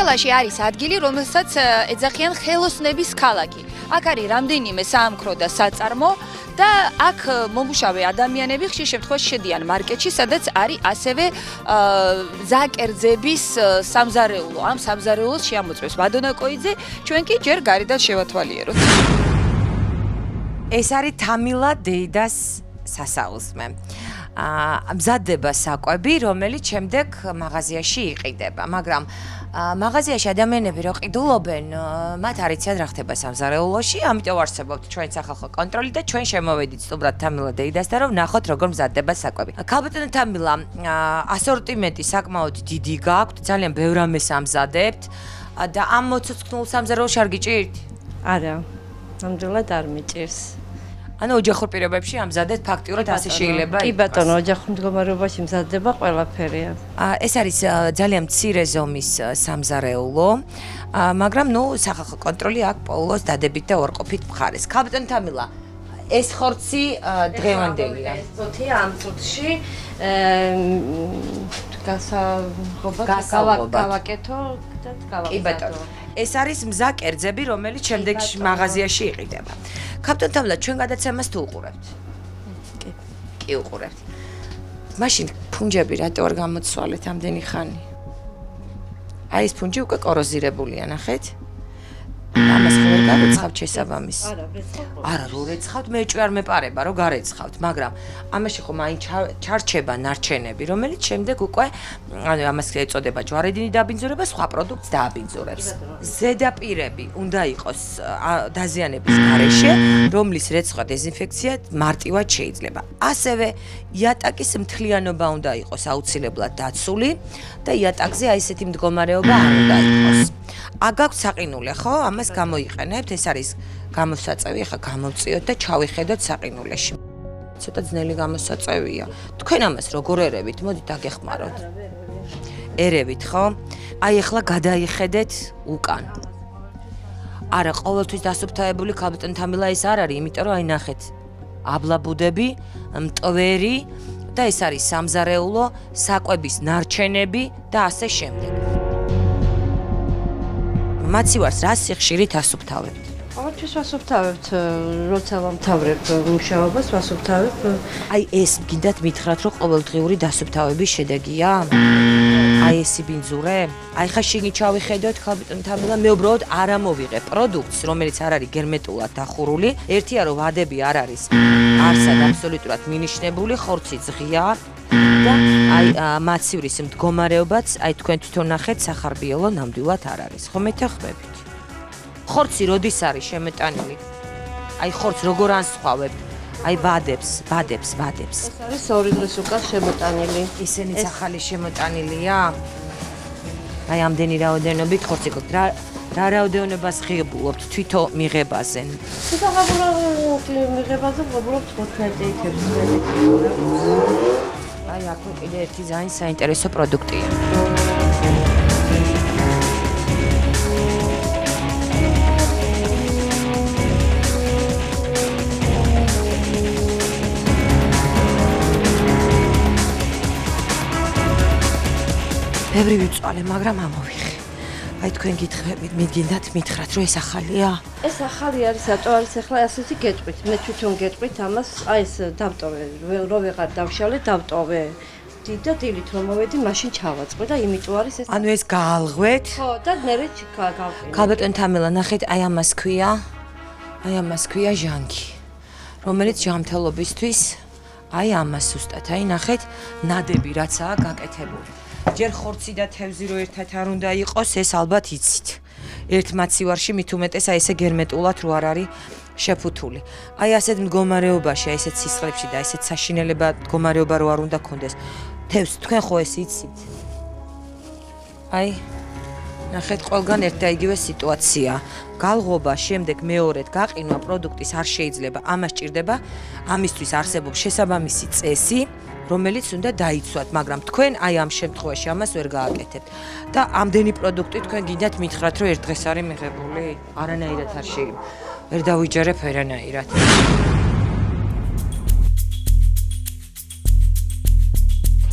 საქართველოში არის ადგილი, რომელსაც ეძახიან ხელოსნების ქალაქი. აქ არის რამდენიმე საამქრო და საწარმო და აქ მომუშავე ადამიანები ხშირ შემთხვევაში შედიან მარკეტში, სადაც არის ასევე ზაკერძების სამზარეულო. ამ სამზარეულოს შეამოწმებს მადონა კოიძე, ჩვენ კი ჯერ გარედან შევათვალიეროთ. ეს არის თამილა დეიდას სასაუზმე. მზადდება საკვები, რომელიც შემდეგ მაღაზიაში იყიდება, მაგრამ მაღაზიაში ადამიანები რო ყიდულობენ, მათ არ იციან რა ხდება სამზარეულოში, ამიტომ არსებობთ ჩვენ სახალხო კონტროლი და ჩვენ შემოვედით სტუმრად თამილა დეიდასთან, რომ ნახოთ როგორ მზადდება საკვები. ქალბატონო თამილა, ასორტიმენტი საკმაოდ დიდი გაქვთ, ძალიან ბევრ რამეს ამზადებთ და ამ მოცოცხლულ სამზარეულოში არ გიჭირთ? არა, ნამდვილად არ მიჭირს. ანუ ოჯახურ პირობებში ამზადეთ ფაქტიურად ასე შეიძლება კი ბატონო, ოჯახურ მდგომარეობაში მზადდება ყველაფერია. ეს არის ძალიან მცირე ზომის სამზარეულო, მაგრამ სახალხო კონტროლი აქ პოულოს დადებით და უარყოფით მხარეს. ქალბატონო თამილა, ეს ხორცი დღევანდელია. ეს წუთია ამ წუთში გავაკეთო და გავაკეთო. კი ბატონო. ეს არის მზა კერძები, რომელიც შემდეგ მაღაზიაში იყიდება. ქალბატონო თამილა, ჩვენ გადაცემას თუ უყურებთ? კი. კი უყურებთ. მაშინ ფუნჯები რატო არ გამოცვალეთ ამდენი ხანი? აი ეს ფუნჯი უკვე კოროზირებულია, ნახეთ? ამას ხო ვერ გარეცხავთ შესაბამის? არა, რო რეცხავთ, მე ჭვი არ მეპარება, რომ გარეცხავთ, მაგრამ ამაში ხო მაინც ჩარჩება ნარჩენები, რომელიც შემდეგ უკვე ანუ ამას ეწოდება ჯვარედინი დაბინძურება, სხვა პროდუქტს დააბინძურებს. ზედაპირები უნდა იყოს დაზიანების გარეშე, რომლის რეცხვა დეზინფექცია მარტივად შეიძლება. ასევე იატაკის მთლიანობა უნდა იყოს აუცილებლად დაცული და იატაკზე აი ესეთი მდგომარეობა არ უნდა იყოს. აგაქვთ საყინულე, ხო? ამას გამოიყენებთ, ეს არის გამოსაწევი, ახლა გამოვწიოთ და ჩავიხედოთ საყინულეში. ცოტა ძნელი გამოსაწევია. თქვენ ამას როგორ ერევით? მოდით აგეხმაროთ. ერევით, ხო? აი ახლა გადაიხედეთ უკან. არა, ყოველთვის დასუფთავებული ქალბატონო თამილა ეს არ არის, იმიტომ რომ აი ნახეთ, აბლაბუდები, მტვერი და ეს არის სამზარეულო, საკვების ნარჩენები და ასე შემდეგ. მაცივარს რა სიხშირით ასუფთავებთ? ყოველთვის ვასუფთავებთ, როცა ვამთავრებ მუშაობას, ვასუფთავებ. აი ეს გინდათ მითხრათ, რომ ყოველდღიური დასუფთავების შედეგია? აი ესი ბინძურე? აი ხა შიგნით ჩავიხედოთ, ქალბატონო თამილა, მე უბრალოდ არ ამოვიღე პროდუქტს, რომელიც არ არის გერმეტულად დახურული. ერთია რომ ვადები არ არის არსად აბსოლუტურად მინიშნებული, ხორცი ღია და აი მაცივრის მდგომარეობაც, აი თქვენ თვითონ ნახეთ, სახარბიელო ნამდვილად არ არის. ხო მეთანხმებით? ხორცი როდის არის შემეტანილი? აი ხორცს როგორ ანსხვავებთ? აი ვადებს. ეს არის 2 დღის უკან შემოტანილი. ისინიც ახალი შემოტანილია? აი ამდენი რაოდენობით ხორცი გქონთ. რა რაოდენობას ღებულობთ თვითონ მიღებაზე? მიღებაზე ღებულობთ 15 იქებს. აი აქ კიდე ერთი ძალიან საინტერესო პროდუქტია. ბევრი ვიწვალე, მაგრამ ამოვიღე. აი თქვენ გითხრებით, მიგინდათ მითხრათ, რომ ეს ახალია? ეს ახალი არის, რატო არის ახლა ასეთი გეტყვით? მე თვითონ გეტყვით ამას, აი ეს დავტოვე, რო ვეღარ დავშალე, დავტოვე. და დილით რომ მოვედი, მაშინ ჩავაწყე და იმიტომ არის ეს. ანუ ეს გაალღვეთ? ხო, და ნერე გავყინე. ქალბატონო თამილა, ნახეთ, აი ამას ქვია. აი ამას ქვია ჟანგი, რომელიც ჯანმრთელობისთვის აი ამას ზუსტად, აი ნახეთ, ნადები რაცაა გაკეთებული. ჯერ ხორცი და თევზი რო ერთად არ უნდა იყოს, ეს ალბათ იცით. ერთ მაცივარში მით უმეტეს აი ესე გერმეტულად რო არ არის შეფუთული. აი ასეთ მდგომარეობაში, აი ესეთ სისხლებში და ესეთ საშინელება მდგომარეობა რო არ უნდა გქონდეს. თევზ, თქვენ ხო ეს იცით? აი ნახეთ, ყველგან ერთ და იგივე სიტუაცია. გალღობა, შემდეგ მეორედ გაყინვა პროდუქტის არ შეიძლება, ამას ჭირდება, ამისთვის არსებობს შესაბამისი წესი, რომელიც უნდა დაიცვათ, მაგრამ თქვენ აი ამ შემთხვევაში ამას ვერ გააკეთებთ. და ამდენი პროდუქტი თქვენ გინდათ მითხრათ, რომ ერთ დღეს არის მიღებული? არანაირად არ შეიძლება. ვერ დავიჯერებ ერანაირად.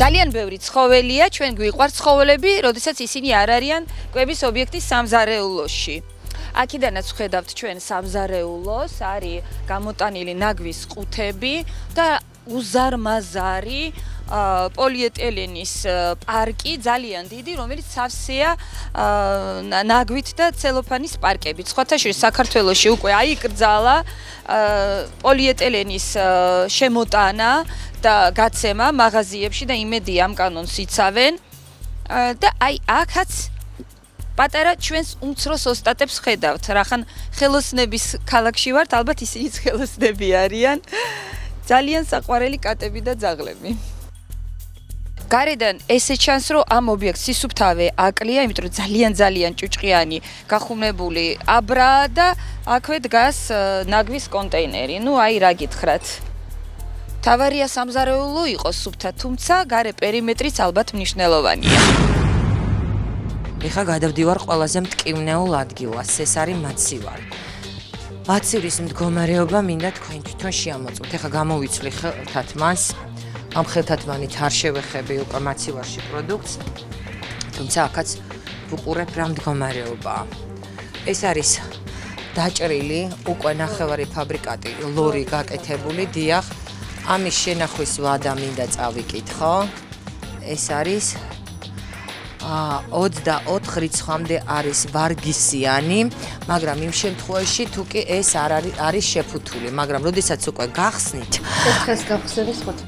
ძალიან ბევრი ცხოველია, ჩვენ გვიყვარს ცხოველები, როდესაც ისინი არ არიან კვების ობიექტის სამზარეულოში. აქედანაც ხედავთ ჩვენ სამზარეულოს, არის გამოტანილი ნაგვის ყუთები და უზარმაზარი პოლიეტილენის პარკი ძალიან დიდი, რომელიც სავსეა ნაგვით და ცელოფანის პარკებით. სხვათა შორის საქართველოში უკვე აიკრძალა პოლიეტილენის შემოტანა და გაცემა მაღაზიებში და იმედია ამ კანონს იცავენ და აი აქაც პატარა ჩვენს უმცროს ოსტატებს ხედავთ, რახან ხელოსნების ქალაქში ვართ, ალბათ ისინიც ხელოსნები არიან. ძალიან საყვარელი კატები და ძაღლები. გარედან ესე ჩანს, რომ ამ ობიექტს სისუფთავე აკლია, იმიტომ რომ ძალიან ჭუჭყიანი გახუმებული აბრაა და აქვე დგას ნაგვის კონტეინერი. ნუ აი რა გითხრათ. თავარია სამზარეულო იყოს სუფთა, თუმცა გარე პერიმეტრიც ალბათ მნიშვნელოვანია. ეხა გადავდივარ ყველაზე მტკივნეულ ადგილას, ეს არის მაცივარი. მაცივრის მდგომარეობა მინდა თქვენ თვითონ შეამოწმოთ. ეხა გამოვიცვლი ხელთათმანს. ამ ხელთათმანით არ შევეხები უკვე მაცივარში პროდუქტს. თუმცა აქაც ვუყურებ რა მდგომარეობაა. ეს არის დაჭრილი, უკვე ნახევარი ფაბრიკატი ლორი გაკეთებული, დიახ. ამის შენახვის ვადა მინდა წავიკითხო. ეს არის 24 რიცხვამდე არის ვარგისიანი, მაგრამ იმ შემთხვევაში თუ კი ეს არ არის შეფუთული, მაგრამ როდესაც უკვე გახსნით,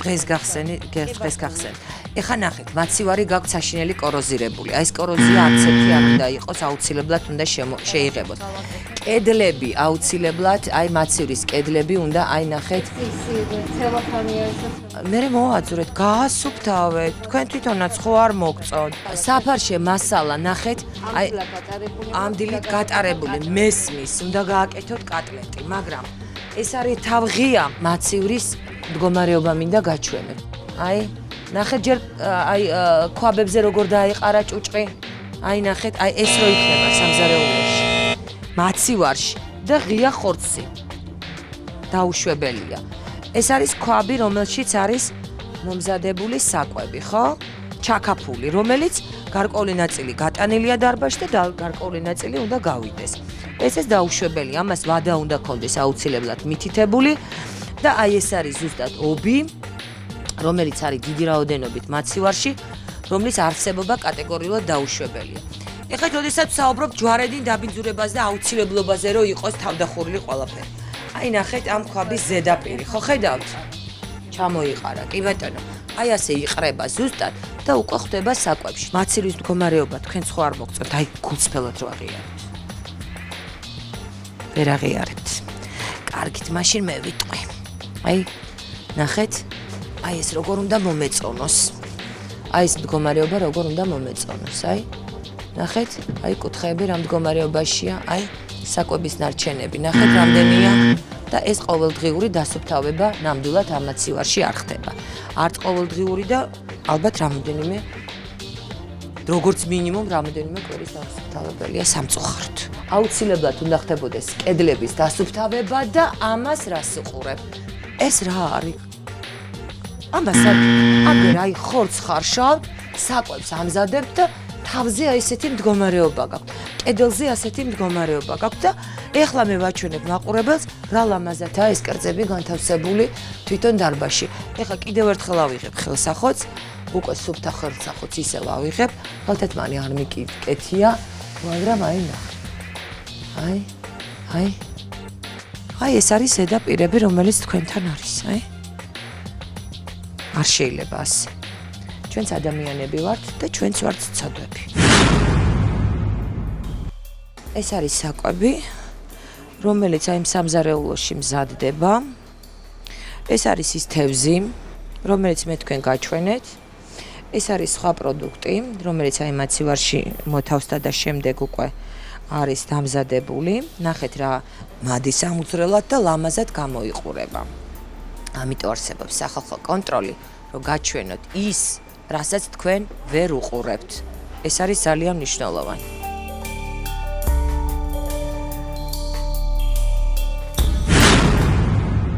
დღეს გახსენით. ეხა ნახეთ, მაცივარი გაქვთ საშინელი კოროზირებული. აი ეს კოროზია არც ერთი არ უნდა იყოს, აუცილებლად უნდა შეიღებოს. კედლები აუცილებლად, აი მაცივრის კედლები უნდა, აი ნახეთ. მე მოვაძვრეთ, გაასუფთავეთ, თქვენ თვითონაც ხო არ მოგწონთ. საფარშე მასალა ნახეთ, აი ამ დილით გატარებული მესმის, უნდა გააკეთოთ კატლეტი, მაგრამ ეს არის თავღია მაცივრის მდგომარეობა მინდა გაჩვენებ. აი ნახეთ ჯერ აი ქვაბებზე როგორ დაეყარა ჭუჭყი. აი ნახეთ, აი ეს რო იქნება სამზარეულოში. მაცივარში და ღია ხორცი. დაუშვებელია. ეს არის ქვაბი, რომელშიც არის მომზადებული საკვები, ხო? ჩაკაფული, რომელიც გარკვეული ნაწილი გატანილია დარბაზში და გარკვეული ნაწილი უნდა გავიდეს. ეს დაუშვებელი, ამას ვადა უნდა ქონდეს აუცილებლად მითითებული და აი ეს არის ზუსტად ობი, რომელიც არის დიდი რაოდენობით მაცივარში, რომლის არსებობა კატეგორიულად დაუშვებელია. ეხლა როდესაც ვსაუბრობ ჯვარედინ დაბინძურებაზე და აუცილებლობაზე, რომ იყოს თავდახურული ყველაფერი. აი ნახეთ ამ ქვაბის ზედაპირი, ხო ხედავთ? ჩამოიყარა, კი ბატონო. აი ასე იყრება ზუსტად და უკვე ხდება საკვებში. მაცივრის მდგომარეობა თქვენ სხვა არ მოგწონთ, აი გულწრფელად რო აღიარებთ. ვერ აღიარებთ. კარგით, მაშინ მე ვიტყვი. აი ნახეთ, აი ეს როგორ უნდა მომეწონოს. აი ეს მდგომარეობა როგორ უნდა მომეწონოს, აი. ნახეთ, აი კუთხეები რა მდგომარეობაშია, აი საკვების ნარჩენები, ნახეთ რამდენია და ეს ყოველდღიური დასუფთავება ნამდვილად ამ მაცივარში არ ხდება. არც ყოველდღიური და ალბათ რამოდენიმე როგორც მინიმუმ რამოდენიმე კვირის დასუფთავებელია სამწუხაროდ. აუცილებლად უნდა ხდებოდეს კედლების დასუფთავება და ამას რას უყურებ? ეს რა არის? ამას აგერ აი ხორცს ხარშავთ, საკვებს ამზადებთ და თავზე აი ესეთი მდგომარეობა გაქვთ. კედელზე ასეთი მდგომარეობა გაქვთ და ეხლა მე ვაჩვენებ მაყურებელს რა ლამაზათაა ეს კერძები განთავსებული თვითონ დარბაზში. ეხლა კიდევ ერთხელ ავიღებ ხელსახოც, უკვე სუფთა ხელსახოც ისევ ავიღებ, ხელთათმანი არ მიკეთია, მაგრამ აი ნახე. აი ეს არის ზედაპირები, რომელიც თქვენთან არის, აი. არ შეიძლება ასე. ჩვენც ადამიანები ვართ და ჩვენც ვართ ცოდვები. ეს არის საკვები, რომელიც აი სამზარეულოში მზადდება. ეს არის ის თევზი, რომელიც მე თქვენ გაჩვენეთ. ეს არის სხვა პროდუქტი, რომელიც აი მაცივარში მოთავსდა და შემდეგ უკვე არის დამზადებული. ნახეთ რა მადი სამუძრელად და ლამაზად გამოიყურება. ამიტომ არსებობს სახალხო კონტროლი, რომ გაჩვენოთ ის, რასაც თქვენ ვერ უყურებთ. ეს არის ძალიან მნიშვნელოვანი.